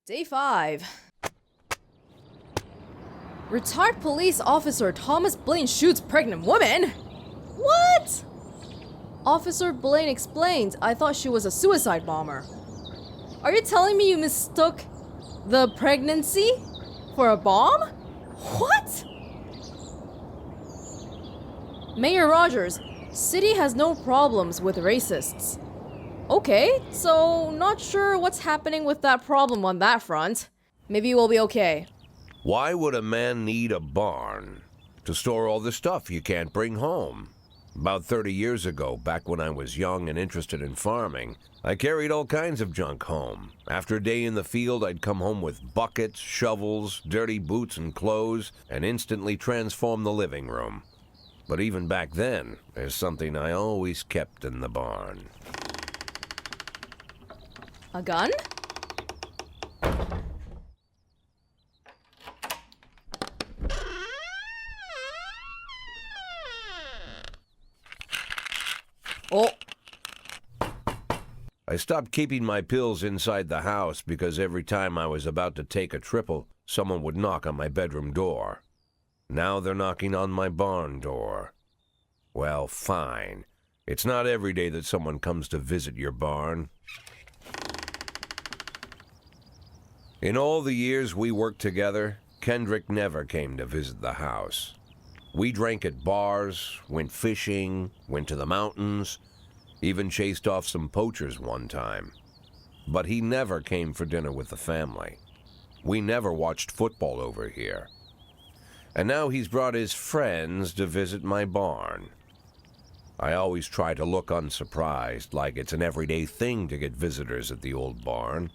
Day 5. Retired police officer Thomas Blaine shoots pregnant woman? What? Officer Blaine explains, I thought she was a suicide bomber. Are you telling me you mistook the pregnancy for a bomb? What? Mayor Rogers, city has no problems with racists. Okay, so not sure what's happening with that problem on that front. Maybe we'll be okay. Why would a man need a barn? To store all the stuff you can't bring home. About 30 years ago, back when I was young and interested in farming, I carried all kinds of junk home. After a day in the field, I'd come home with buckets, shovels, dirty boots and clothes, and instantly transform the living room. But even back then, there's something I always kept in the barn. A gun? Oh. I stopped keeping my pills inside the house because every time I was about to take a triple, someone would knock on my bedroom door. Now they're knocking on my barn door. Well, fine. It's not every day that someone comes to visit your barn. In all the years we worked together, Kendrick never came to visit the house. We drank at bars, went fishing, went to the mountains, even chased off some poachers one time. But he never came for dinner with the family. We never watched football over here. And now he's brought his friends to visit my barn. I always try to look unsurprised, like it's an everyday thing to get visitors at the old barn,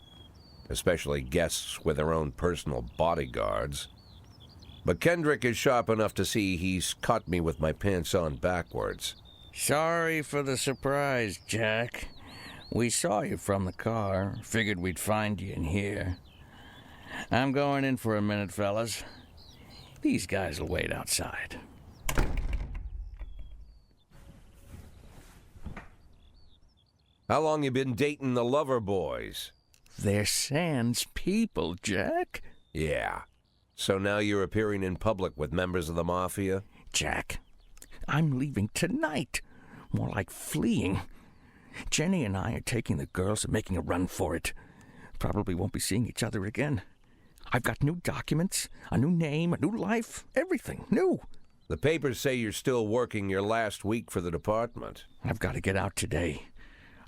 especially guests with their own personal bodyguards. But Kendrick is sharp enough to see he's caught me with my pants on backwards. Sorry for the surprise, Jack. We saw you from the car. Figured we'd find you in here. I'm going in for a minute, fellas. These guys will wait outside. How long you been dating the lover boys? They're Sans people, Jack. Yeah. So now you're appearing in public with members of the Mafia? Jack, I'm leaving tonight. More like fleeing. Jenny and I are taking the girls and making a run for it. Probably won't be seeing each other again. I've got new documents, a new name, a new life, everything new. The papers say you're still working your last week for the department. I've got to get out today.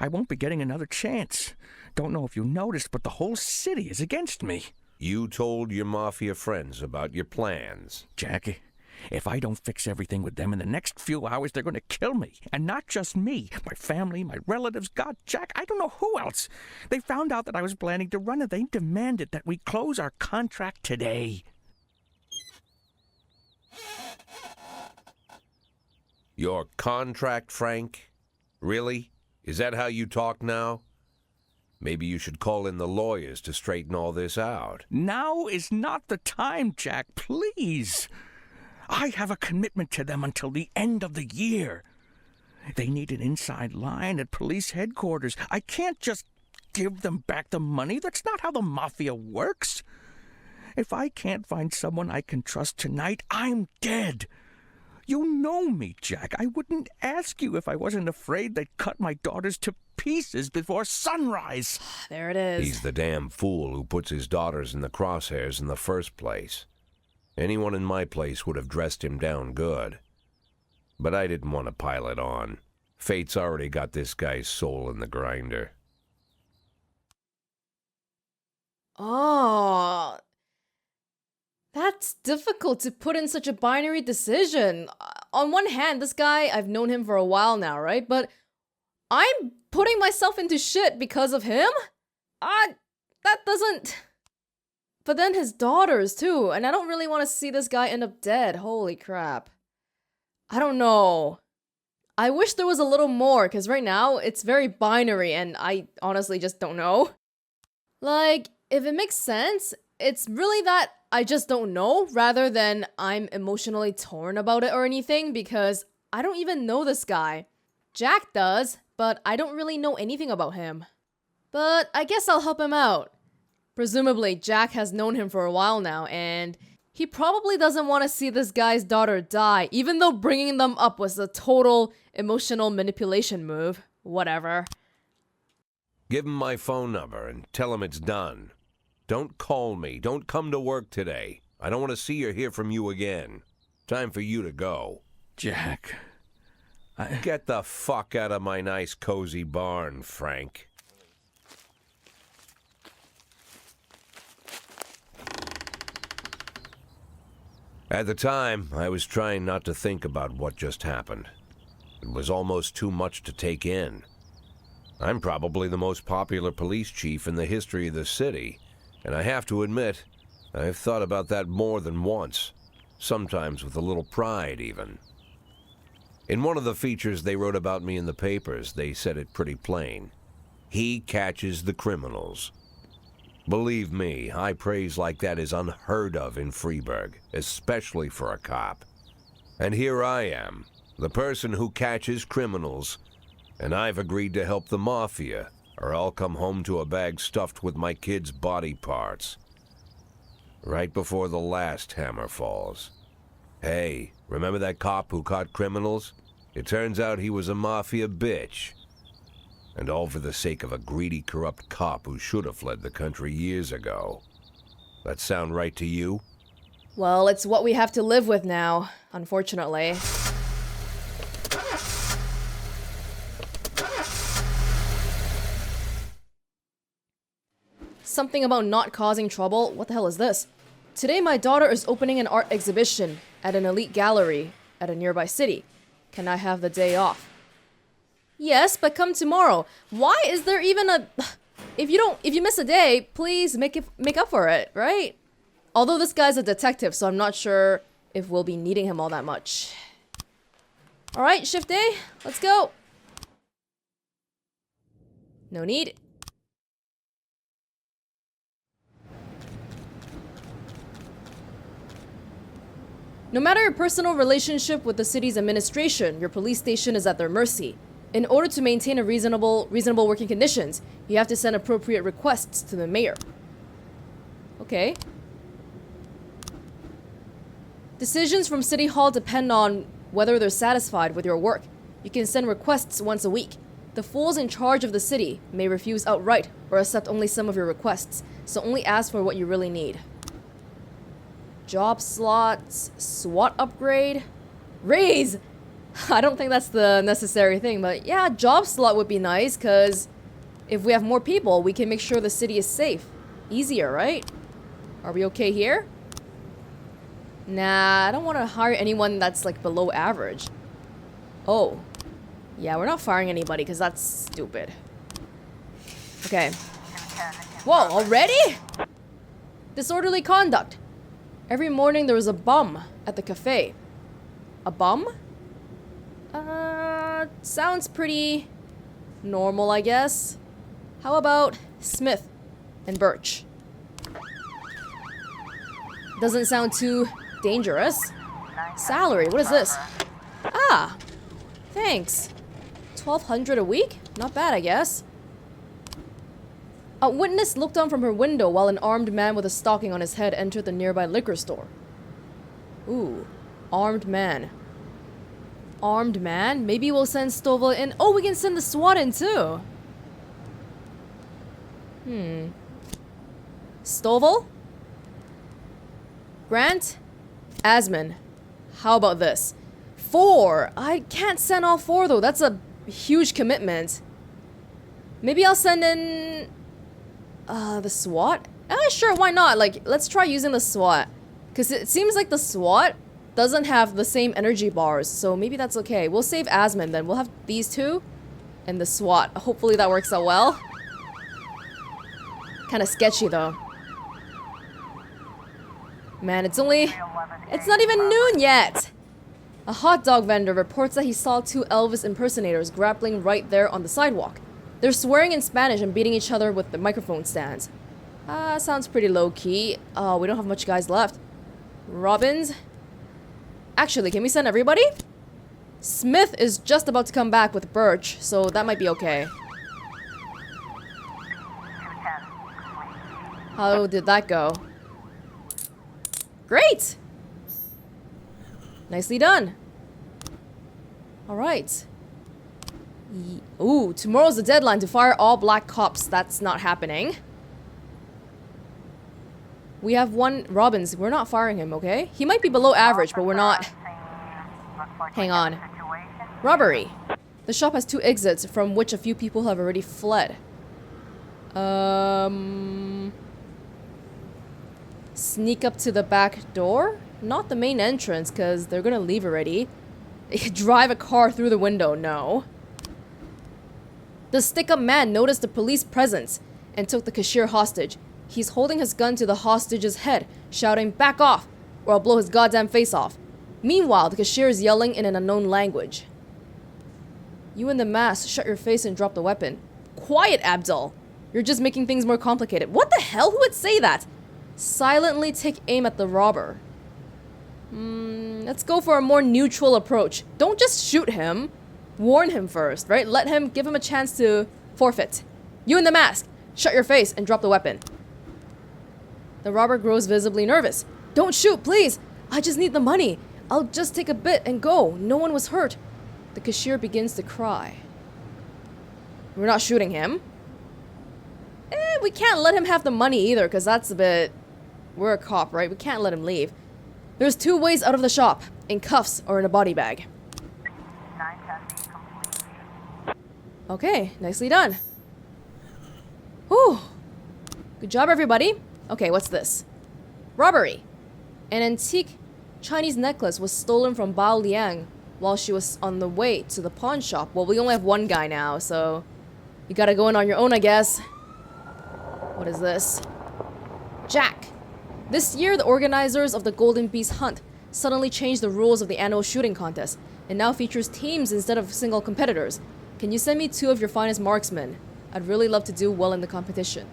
I won't be getting another chance. Don't know if you noticed, but the whole city is against me. You told your Mafia friends about your plans. Jackie, if I don't fix everything with them in the next few hours, they're going to kill me. And not just me. My family, my relatives, God, Jack, I don't know who else. They found out that I was planning to run and they demanded that we close our contract today. Your contract, Frank? Really? Is that how you talk now? Maybe you should call in the lawyers to straighten all this out. Now is not the time, Jack, please. I have a commitment to them until the end of the year. They need an inside line at police headquarters. I can't just give them back the money. That's not how the Mafia works. If I can't find someone I can trust tonight, I'm dead. You know me, Jack. I wouldn't ask you if I wasn't afraid they'd cut my daughters to pieces before sunrise. There it is. He's the damn fool who puts his daughters in the crosshairs in the first place. Anyone in my place would have dressed him down good. But I didn't want to pile it on. Fate's already got this guy's soul in the grinder. Oh, that's difficult to put in such a binary decision. On one hand, this guy, I've known him for a while now, right? But I'm putting myself into shit because of him? That doesn't... But then his daughters, too, and I don't really want to see this guy end up dead. Holy crap. I don't know. I wish there was a little more, because right now, it's very binary, and I honestly just don't know. Like, if it makes sense, it's really that I just don't know, rather than I'm emotionally torn about it or anything, because I don't even know this guy. Jack does, but I don't really know anything about him. But I guess I'll help him out. Presumably, Jack has known him for a while now, and he probably doesn't want to see this guy's daughter die, even though bringing them up was a total emotional manipulation move. Whatever. Give him my phone number and tell him it's done. Don't call me. Don't come to work today. I don't want to see or hear from you again. Time for you to go. Jack, Get the fuck out of my nice cozy barn, Frank. At the time, I was trying not to think about what just happened. It was almost too much to take in. I'm probably the most popular police chief in the history of the city, and I have to admit, I've thought about that more than once, sometimes with a little pride even. In one of the features they wrote about me in the papers, they said it pretty plain. He catches the criminals. Believe me, high praise like that is unheard of in Freeburg, especially for a cop. And here I am, the person who catches criminals, and I've agreed to help the mafia, or I'll come home to a bag stuffed with my kids' body parts. Right before the last hammer falls. Hey, remember that cop who caught criminals? It turns out he was a mafia bitch. And all for the sake of a greedy, corrupt cop who should have fled the country years ago. That sound right to you? Well, it's what we have to live with now, unfortunately. Something about not causing trouble? What the hell is this? Today my daughter is opening an art exhibition at an elite gallery at a nearby city. Can I have the day off? Yes, but come tomorrow. Why is there even a... If you miss a day, please make up for it, right? Although this guy's a detective, so I'm not sure if we'll be needing him all that much. Alright, shift day. Let's go. No need. No matter your personal relationship with the city's administration, your police station is at their mercy. In order to maintain reasonable working conditions, you have to send appropriate requests to the mayor. Okay. Decisions from City Hall depend on whether they're satisfied with your work. You can send requests once a week. The fools in charge of the city may refuse outright or accept only some of your requests, so only ask for what you really need. Job slots, SWAT upgrade, raise! I don't think that's the necessary thing, but yeah, job slot would be nice, because if we have more people, we can make sure the city is safe. Easier, right? Are we okay here? Nah, I don't want to hire anyone that's like below average. Oh. Yeah, we're not firing anybody, because that's stupid. Okay. Whoa, already? Disorderly conduct. Every morning there was a bum at the cafe. A bum? Sounds pretty normal, I guess. How about Smith and Birch? Doesn't sound too dangerous. Salary, what is this? Ah, thanks. 1,200 a week? Not bad, I guess. A witness looked on from her window while an armed man with a stocking on his head entered the nearby liquor store. Ooh, armed man. Armed man? Maybe we'll send Stovall in. Oh, we can send the SWAT in too. Stovall? Grant? Asman. How about this? 4. I can't send all 4 though. That's a huge commitment. Maybe I'll send in... the SWAT? Sure, why not? Like, let's try using the SWAT. Because it seems like the SWAT doesn't have the same energy bars, so maybe that's okay. We'll save Asman then. We'll have these two and the SWAT. Hopefully that works out well. Kind of sketchy though. Man, it's not even noon yet! A hot dog vendor reports that he saw 2 Elvis impersonators grappling right there on the sidewalk. They're swearing in Spanish and beating each other with the microphone stands. Sounds pretty low-key. We don't have much guys left. Robbins? Actually, can we send everybody? Smith is just about to come back with Birch, so that might be okay. How did that go? Great! Nicely done. Alright. Ooh, tomorrow's the deadline to fire all black cops. That's not happening. We have one Robbins. We're not firing him, okay? He might be below average, but we're not. Hang on. Robbery. The shop has 2 exits, from which a few people have already fled. Sneak up to the back door? Not the main entrance, because they're gonna leave already. Drive a car through the window, no. The stick-up man noticed the police presence and took the cashier hostage. He's holding his gun to the hostage's head, shouting, "Back off, or I'll blow his goddamn face off." Meanwhile, the cashier is yelling in an unknown language. You in the mask, shut your face and drop the weapon. Quiet, Abdul. You're just making things more complicated. What the hell? Who would say that? Silently take aim at the robber. Let's go for a more neutral approach. Don't just shoot him. Warn him first, right? Give him a chance to forfeit. You in the mask, shut your face and drop the weapon. The robber grows visibly nervous. Don't shoot, please. I just need the money. I'll just take a bit and go. No one was hurt. The cashier begins to cry. We're not shooting him. We can't let him have the money either, because that's a bit... We're a cop, right? We can't let him leave. There's 2 ways out of the shop. In cuffs or in a body bag. Okay, nicely done. Whew. Good job, everybody. Okay, what's this? Robbery. An antique Chinese necklace was stolen from Bao Liang while she was on the way to the pawn shop. Well, we only have one guy now, so you gotta go in on your own, I guess. What is this? Jack. This year, the organizers of the Golden Beast Hunt suddenly changed the rules of the annual shooting contest and now features teams instead of single competitors. Can you send me 2 of your finest marksmen? I'd really love to do well in the competition.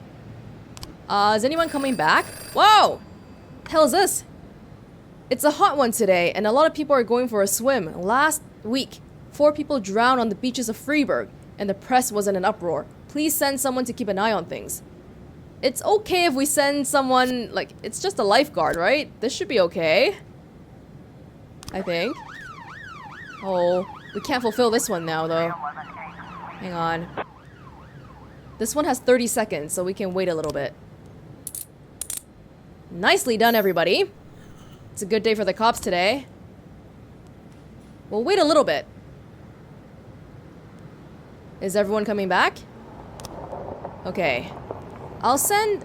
Is anyone coming back? Whoa! The hell is this? It's a hot one today, and a lot of people are going for a swim. Last week, 4 people drowned on the beaches of Freeburg, and the press was in an uproar. Please send someone to keep an eye on things. It's okay if we send someone, like, it's just a lifeguard, right? This should be okay. I think. Oh, we can't fulfill this one now, though. Hang on. This one has 30 seconds, so we can wait a little bit. Nicely done, everybody. It's a good day for the cops today. We'll wait a little bit. Is everyone coming back? Okay. I'll send...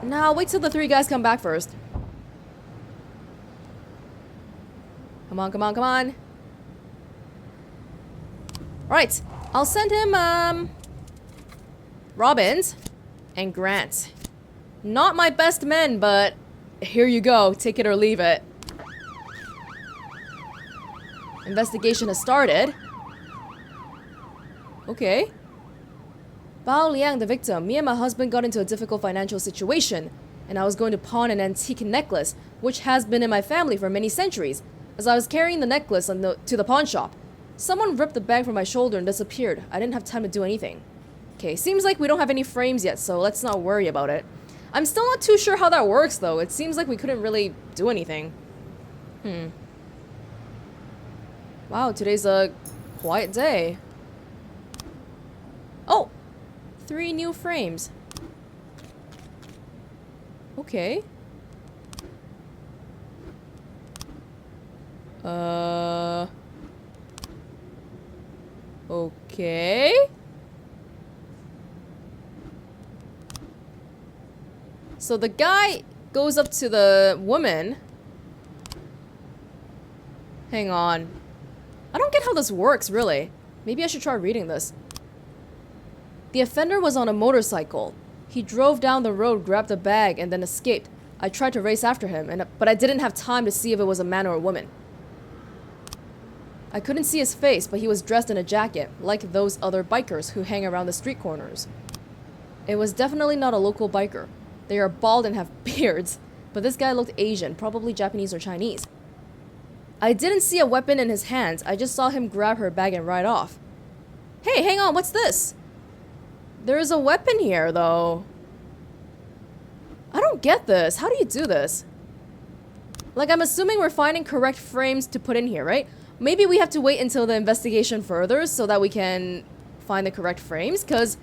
Nah, wait till the 3 guys come back first. Come on, come on, come on. Alright. I'll send him, Robbins and Grant. Not my best men, but here you go. Take it or leave it. Investigation has started. Okay. Bao Liang, the victim. Me and my husband got into a difficult financial situation, and I was going to pawn an antique necklace, which has been in my family for many centuries. As I was carrying the necklace to the pawn shop, someone ripped the bag from my shoulder and disappeared. I didn't have time to do anything. Okay, seems like we don't have any frames yet, so let's not worry about it. I'm still not too sure how that works, though. It seems like we couldn't really do anything. Wow, today's a quiet day. Oh! 3 new frames. Okay. Okay. So the guy goes up to the woman. Hang on. I don't get how this works, really. Maybe I should try reading this. The offender was on a motorcycle. He drove down the road, grabbed a bag, and then escaped. I tried to race after him, but I didn't have time to see if it was a man or a woman. I couldn't see his face, but he was dressed in a jacket, like those other bikers who hang around the street corners. It was definitely not a local biker. They are bald and have beards, but this guy looked Asian, probably Japanese or Chinese. I didn't see a weapon in his hands. I just saw him grab her bag and ride off. Hey, hang on, what's this? There's a weapon here, though. don't get this. How do you do this? Like, I'm assuming we're finding correct frames to put in here, right? Maybe we have to wait until the investigation furthers so that we can find the correct frames, because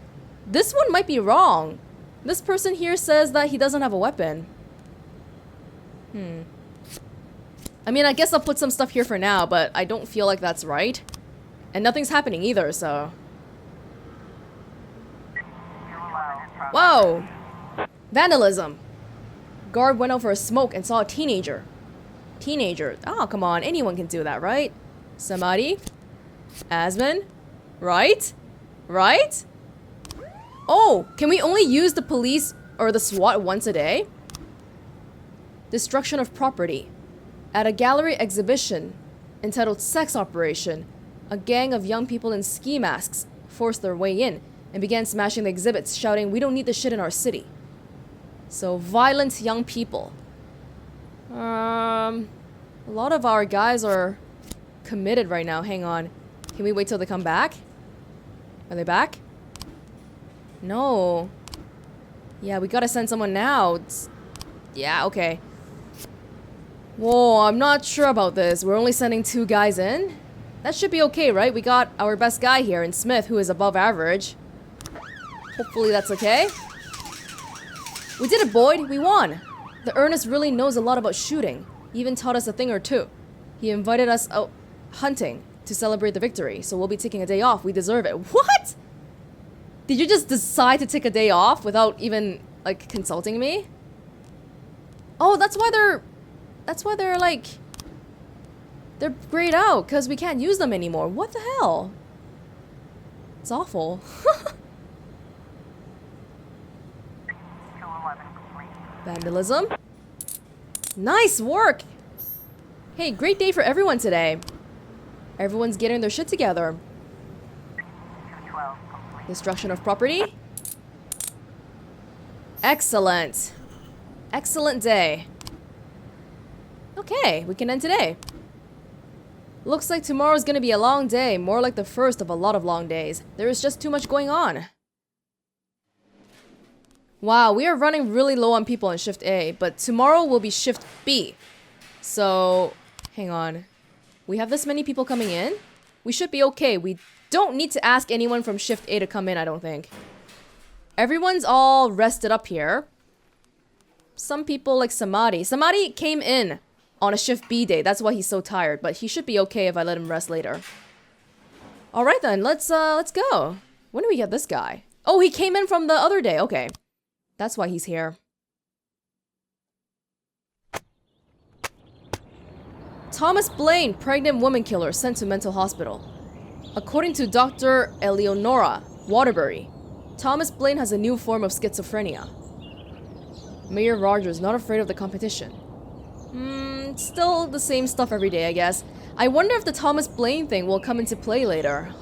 this one might be wrong. This person here says that he doesn't have a weapon. I mean, I guess I'll put some stuff here for now, but I don't feel like that's right. And nothing's happening either, so... Whoa! Vandalism! Guard went out for a smoke and saw a teenager. Teenager. Oh, come on. Anyone can do that, right? Somebody? Asman? Right? Right? Oh! Can we only use the police or the SWAT once a day? Destruction of property. At a gallery exhibition entitled Sex Operation, a gang of young people in ski masks forced their way in and began smashing the exhibits, shouting, "We don't need this shit in our city." So, violent young people. A lot of our guys are committed right now. Hang on. Can we wait till they come back? Are they back? No. Yeah, we gotta send someone now. Yeah, okay. Whoa, I'm not sure about this. We're only sending 2 guys in? That should be okay, right? We got our best guy here in Smith, who is above average. Hopefully that's okay. We did it, Boyd. We won. The Ernest really knows a lot about shooting. He even taught us a thing or two. He invited us out hunting to celebrate the victory, so we'll be taking a day off. We deserve it. What? Did you just decide to take a day off without even, like, consulting me? Oh, that's why they're like... They're grayed out, because we can't use them anymore. What the hell? It's awful. Vandalism. Nice work! Hey, great day for everyone today. Everyone's getting their shit together. Destruction of property. Excellent. Excellent day. Okay, we can end today. Looks like tomorrow's gonna be a long day, more like the first of a lot of long days. There is just too much going on. Wow, we are running really low on people in Shift A, but tomorrow will be Shift B. So, hang on. We have this many people coming in? We should be okay. We don't need to ask anyone from Shift A to come in, I don't think. Everyone's all rested up here. Some people like Samadhi. Samadhi came in on a Shift B day. That's why he's so tired, but he should be okay if I let him rest later. Alright then, let's go. When do we get this guy? Oh, he came in from the other day. Okay. That's why he's here. Thomas Blaine, pregnant woman killer, sent to mental hospital. According to Dr. Eleonora Waterbury, Thomas Blaine has a new form of schizophrenia. Mayor Rogers not afraid of the competition. Still the same stuff every day, I guess. I wonder if the Thomas Blaine thing will come into play later.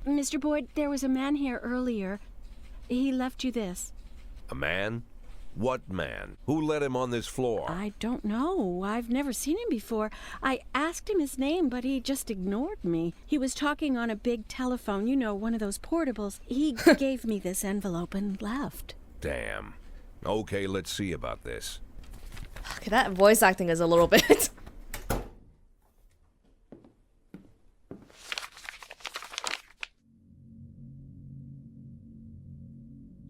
Mr. Boyd, there was a man here earlier. He left you this. A man? What man? Who let him on this floor? I don't know. I've never seen him before. I asked him his name, but he just ignored me. He was talking on a big telephone, you know, one of those portables. He gave me this envelope and left. Damn. Okay, let's see about this. Okay, that voice acting is a little bit...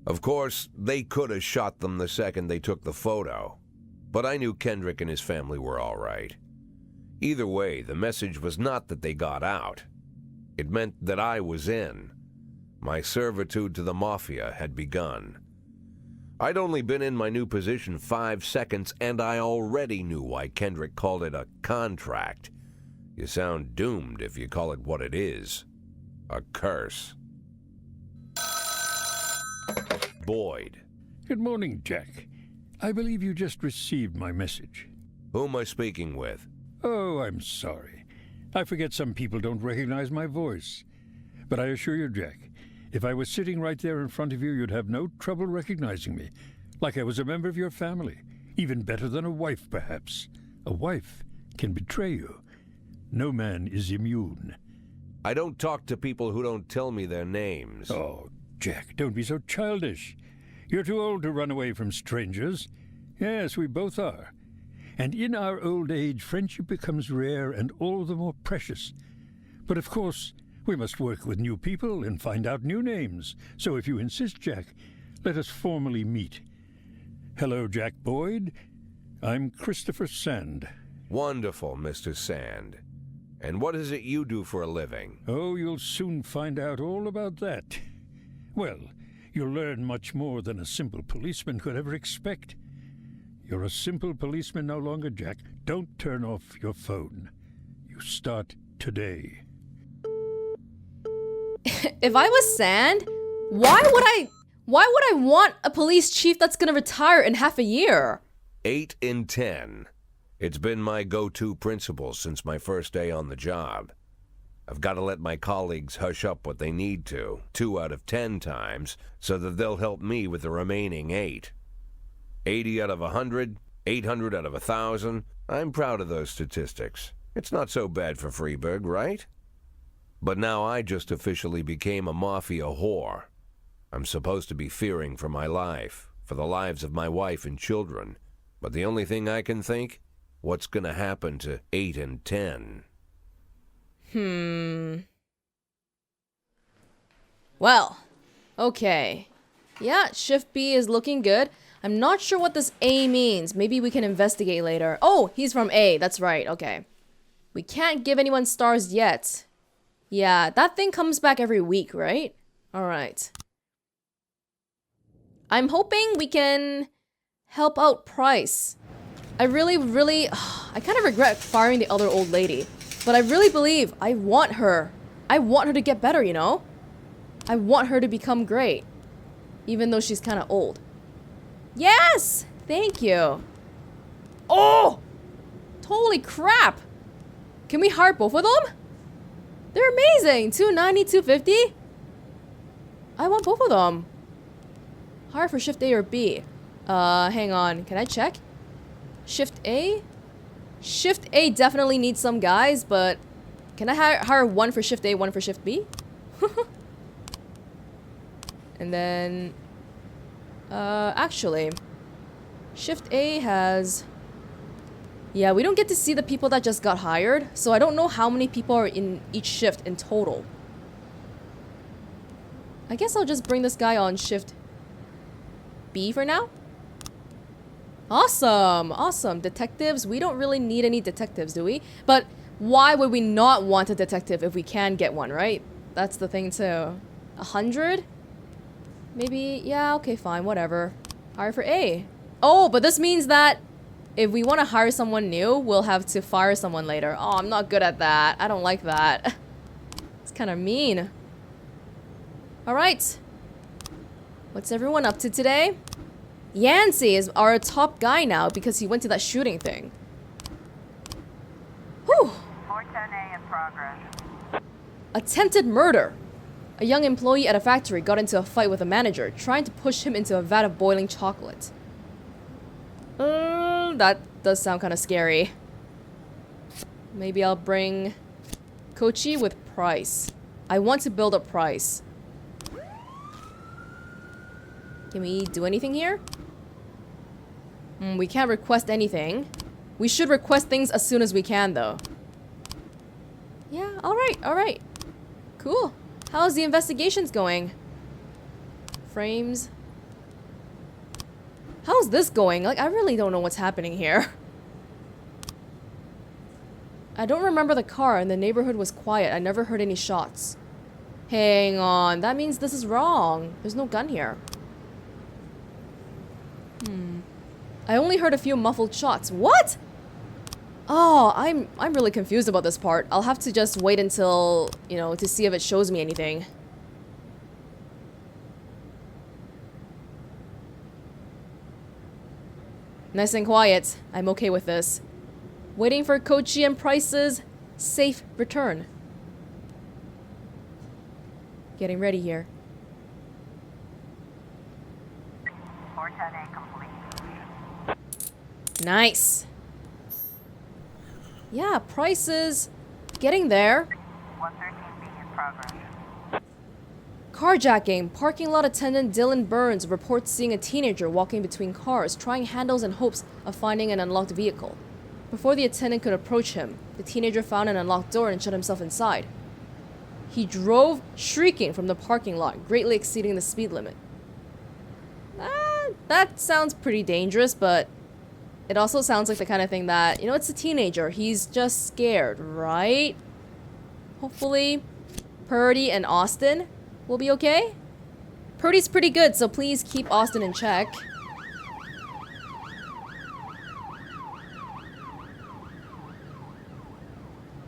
Of course, they could have shot them the second they took the photo. But I knew Kendrick and his family were all right. Either way, the message was not that they got out. It meant that I was in. My servitude to the Mafia had begun. I'd only been in my new position 5 seconds, and I already knew why Kendrick called it a contract. You sound doomed if you call it what it is. A curse. Boyd. Good morning, Jack. I believe you just received my message. Who am I speaking with? Oh, I'm sorry. I forget some people don't recognize my voice. But I assure you, Jack, if I was sitting right there in front of you, you'd have no trouble recognizing me. Like I was a member of your family. Even better than a wife, perhaps. A wife can betray you. no man is immune. I don't talk to people who don't tell me their names. Oh, Jack, don't be so childish. You're too old to run away from strangers. Yes, we both are. And in our old age, friendship becomes rare and all the more precious. But of course, we must work with new people and find out new names. So if you insist, Jack, let us formally meet. Hello, Jack Boyd. I'm Christopher Sand. Wonderful, Mr. Sand. And what is it you do for a living? Oh, you'll soon find out all about that. Well, you'll learn much more than a simple policeman could ever expect. You're a simple policeman no longer, Jack. Don't turn off your phone. You start today. If I was Sand, why would I want a police chief that's gonna retire in half a year? 8 in 10. It's been my go-to principle since my first day on the job. I've got to let my colleagues hush up what they need to, 2 out of 10 times, so that they'll help me with the remaining 8. 80 out of 100, 800 out of 1,000. I'm proud of those statistics. It's not so bad for Freeburg, right? But now I just officially became a mafia whore. I'm supposed to be fearing for my life, for the lives of my wife and children. But the only thing I can think, what's gonna happen to 8 and 10? Well, okay. Yeah, Shift B is looking good. I'm not sure what this A means. Maybe we can investigate later. Oh, he's from A. That's right. Okay. We can't give anyone stars yet. Yeah, that thing comes back every week, right? Alright. I'm hoping we can help out Price. I I kind of regret firing the other old lady. But I really believe I want her. I want her to get better, you know? I want her to become great. Even though she's kind of old. Yes! Thank you. Oh! Holy crap! Can we hire both of them? They're amazing! 290, 250? I want both of them. Hire for Shift A or B. Hang on. Can I check? Shift A? Shift A definitely needs some guys, but can I hire one for Shift A, one for Shift B? And then actually Shift A has, yeah, we don't get to see the people that just got hired, so I don't know how many people are in each shift in total. I guess I'll just bring this guy on Shift B for now. Awesome, awesome. Detectives, we don't really need any detectives, do we? But why would we not want a detective if we can get one, right? That's the thing too. 100? Maybe, yeah, okay, fine, whatever. Hire for A. Oh, but this means that if we want to hire someone new, we'll have to fire someone later. Oh, I'm not good at that. I don't like that. It's kind of mean. Alright. What's everyone up to today? Yancey is our top guy now because he went to that shooting thing. Whew. 410A in progress. Attempted murder. A young employee at a factory got into a fight with a manager, trying to push him into a vat of boiling chocolate. That does sound kind of scary. Maybe I'll bring Kochi with Price. I want to build up Price. Can we do anything here? We can't request anything. We should request things as soon as we can, though. Yeah, alright, alright. Cool. How's the investigations going? Frames. How's this going? Like, I really don't know what's happening here. I don't remember the car and the neighborhood was quiet. I never heard any shots. Hang on. That means this is wrong. There's no gun here. I only heard a few muffled shots. What? Oh, I'm really confused about this part. I'll have to just wait until, you know, to see if it shows me anything. Nice and quiet. I'm okay with this. Waiting for Kochi and Price's safe return. Getting ready here. 410A complete. Nice. Yeah, Price's Getting there. 113B in progress. Carjacking. Parking lot attendant Dylan Burns reports seeing a teenager walking between cars, trying handles in hopes of finding an unlocked vehicle. Before the attendant could approach him, the teenager found an unlocked door and shut himself inside. He drove shrieking from the parking lot, greatly exceeding the speed limit. That sounds pretty dangerous, but it also sounds like the kind of thing that, you know, it's a teenager. He's just scared, right? Hopefully, Purdy and Austin will be okay. Purdy's pretty good, so please keep Austin in check.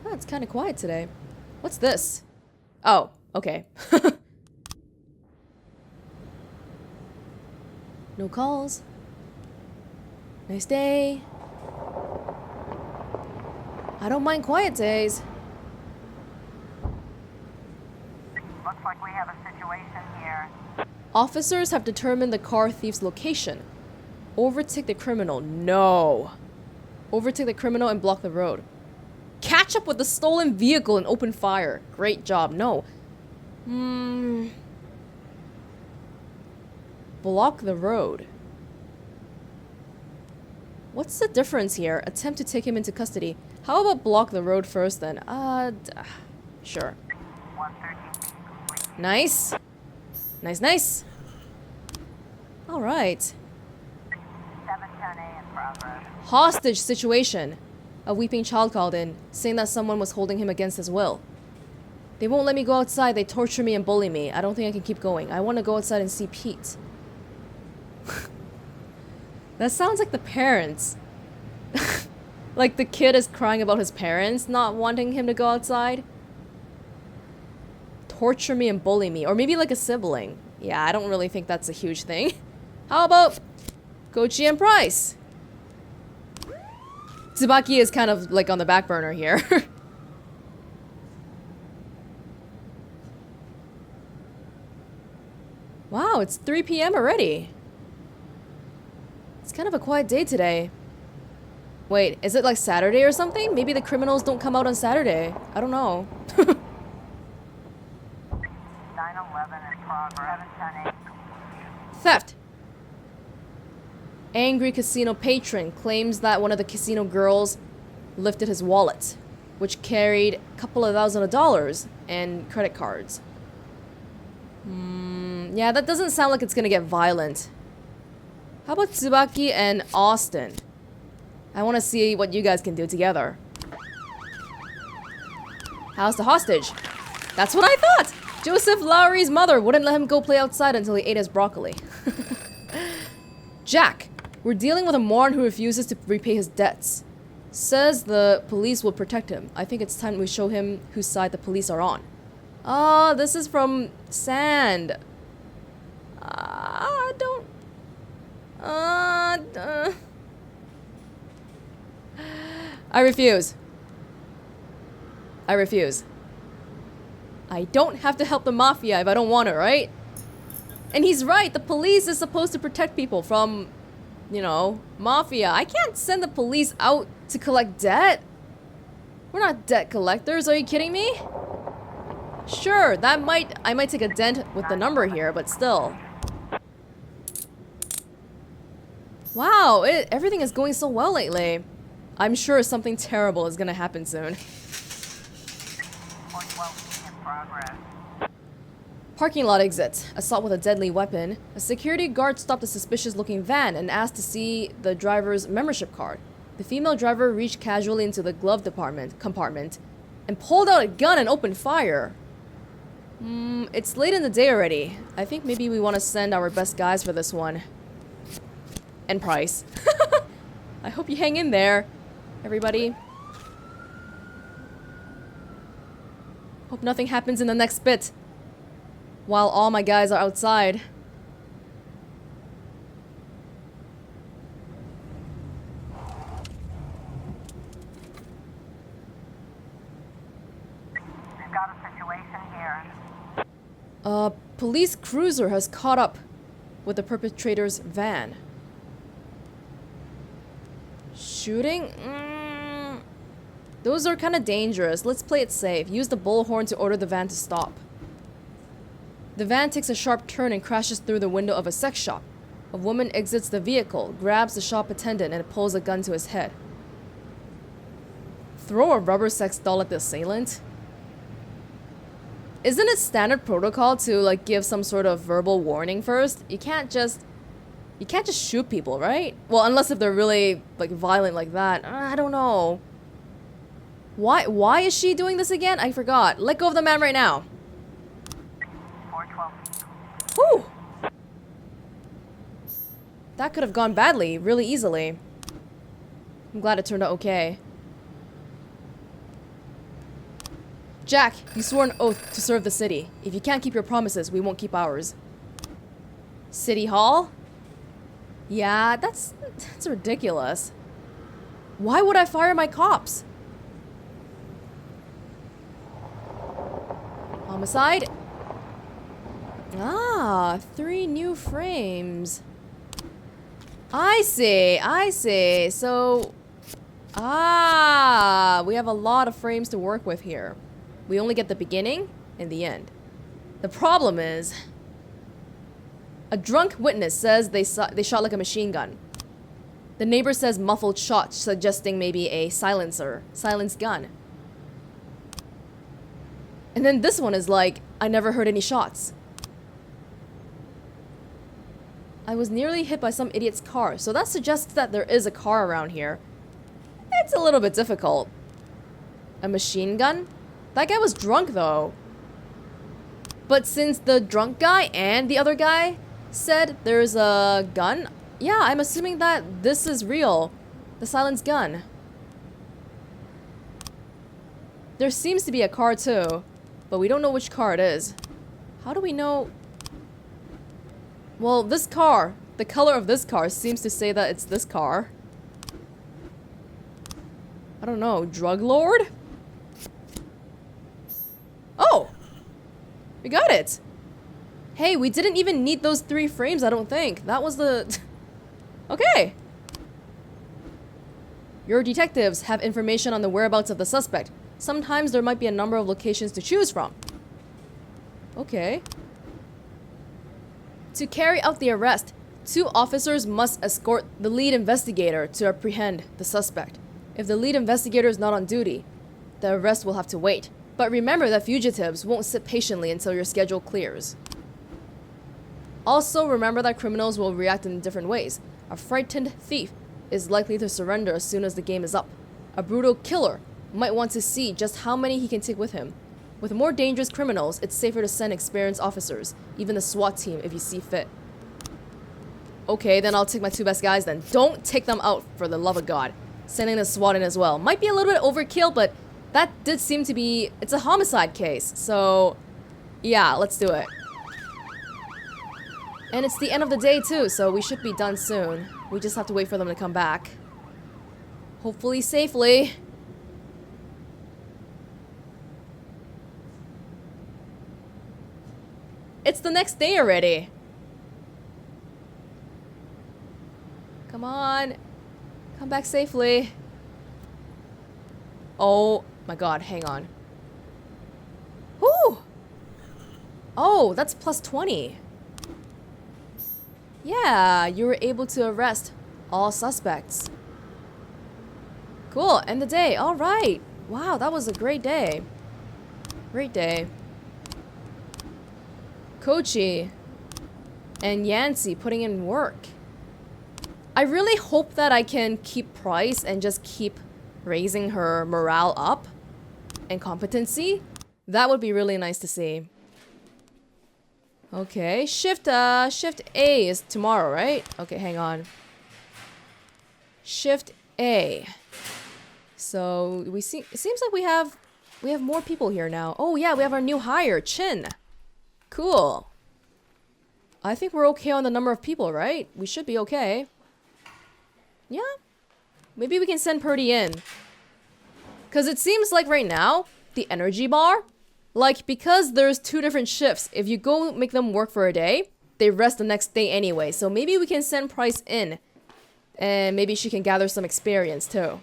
Oh, it's kind of quiet today. What's this? Oh, okay. No calls. Nice day. I don't mind quiet days. Looks like we have a situation here. Officers have determined the car thief's location. Overtake the criminal. No. Overtake the criminal and block the road. Catch up with the stolen vehicle and open fire. Great job. No. Block the road. What's the difference here? Attempt to take him into custody. How about block the road first then? Sure. 113B complete. Nice. Nice. Alright. 710A in progress. Hostage situation. A weeping child called in, saying that someone was holding him against his will. They won't let me go outside. They torture me and bully me. I don't think I can keep going. I want to go outside and see Pete. That sounds like the parents. Like the kid is crying about his parents not wanting him to go outside. Torture me and bully me. Or maybe like a sibling. Yeah, I don't really think that's a huge thing. How about Kochi and Price? Tsubaki is kind of like on the back burner here. Wow, it's 3 p.m. already. It's kind of a quiet day today. Wait, is it like Saturday or something? Maybe the criminals don't come out on Saturday. I don't know. 911 in progress. 710A. Theft. Angry casino patron claims that one of the casino girls lifted his wallet, which carried a couple of $1,000s and credit cards. Yeah, that doesn't sound like it's gonna get violent. How about Tsubaki and Austin? I want to see what you guys can do together. How's the hostage? That's what I thought! Joseph Lowry's mother wouldn't let him go play outside until he ate his broccoli. Jack, we're dealing with a moron who refuses to repay his debts. Says the police will protect him. I think it's time we show him whose side the police are on. Oh, this is from Sand. I refuse. I refuse. I don't have to help the mafia if I don't want to, right? And he's right, the police is supposed to protect people from, you know, mafia. I can't send the police out to collect debt. We're not debt collectors, are you kidding me? Sure, I might take a dent with the number here, but still. Wow, everything is going so well lately. I'm sure something terrible is gonna happen soon. 412B in progress. Parking lot exit. Assault with a deadly weapon. A security guard stopped a suspicious-looking van and asked to see the driver's membership card. The female driver reached casually into the glove compartment and pulled out a gun and opened fire. It's late in the day already. I think maybe we want to send our best guys for this one. And Price. I hope you hang in there, everybody. Hope nothing happens in the next bit. While all my guys are outside. We've got a situation here. A police cruiser has caught up with the perpetrator's van. Those are kind of dangerous. Let's play it safe. Use the bullhorn to order the van to stop. The van takes a sharp turn and crashes through the window of a sex shop. A woman exits the vehicle, grabs the shop attendant, and pulls a gun to his head. Throw a rubber sex doll at the assailant? Isn't it standard protocol to like give some sort of verbal warning first? You can't just shoot people, right? Well, unless if they're really like violent like that. I don't know. Why is she doing this again? I forgot. Let go of the man right now. 412. Whew. That could have gone badly, really easily. I'm glad it turned out okay. Jack, you swore an oath to serve the city. If you can't keep your promises, we won't keep ours. City Hall? Yeah, that's ridiculous. Why would I fire my cops? Homicide? Ah, 3 new frames. I see. So, we have a lot of frames to work with here. We only get the beginning and the end. The problem is, a drunk witness says they shot like a machine gun. The neighbor says muffled shots, suggesting maybe a silenced gun. And then this one is like, I never heard any shots. I was nearly hit by some idiot's car, so that suggests that there is a car around here. It's a little bit difficult. A machine gun? That guy was drunk though. But since the drunk guy and the other guy said there's a gun, yeah, I'm assuming that this is real. The silenced gun. There seems to be a car too, but we don't know which car it is. How do we know? Well, this car, the color of this car seems to say that it's this car. I don't know, drug lord? Oh! We got it! Hey, we didn't even need those 3 frames, I don't think. That was the... Okay! Your detectives have information on the whereabouts of the suspect. Sometimes there might be a number of locations to choose from. Okay. To carry out the arrest, 2 officers must escort the lead investigator to apprehend the suspect. If the lead investigator is not on duty, the arrest will have to wait. But remember that fugitives won't sit patiently until your schedule clears. Also, remember that criminals will react in different ways. A frightened thief is likely to surrender as soon as the game is up. A brutal killer might want to see just how many he can take with him. With more dangerous criminals, it's safer to send experienced officers, even the SWAT team if you see fit. Okay, then I'll take my 2 best guys then. Don't take them out, for the love of God. Sending the SWAT in as well. Might be a little bit overkill, but that did seem to be... It's a homicide case, so... Yeah, let's do it. And it's the end of the day too, so we should be done soon. We just have to wait for them to come back. Hopefully safely. It's the next day already. Come on. Come back safely. Oh my god, hang on. Whew! Oh, that's plus 20. Yeah, you were able to arrest all suspects. Cool, end the day. Alright. Wow, that was a great day. Great day. Kochi and Yancy putting in work. I really hope that I can keep Price and just keep raising her morale up and competency. That would be really nice to see. Okay, shift A is tomorrow, right? Okay, hang on. Shift A. So it seems like we have more people here now. Oh yeah, we have our new hire, Chin. Cool. I think we're okay on the number of people, right? We should be okay. Yeah. Maybe we can send Purdy in. Because it seems like right now, the energy bar, like because there's 2 different shifts, if you go make them work for a day, they rest the next day anyway. So maybe we can send Price in. And maybe she can gather some experience too.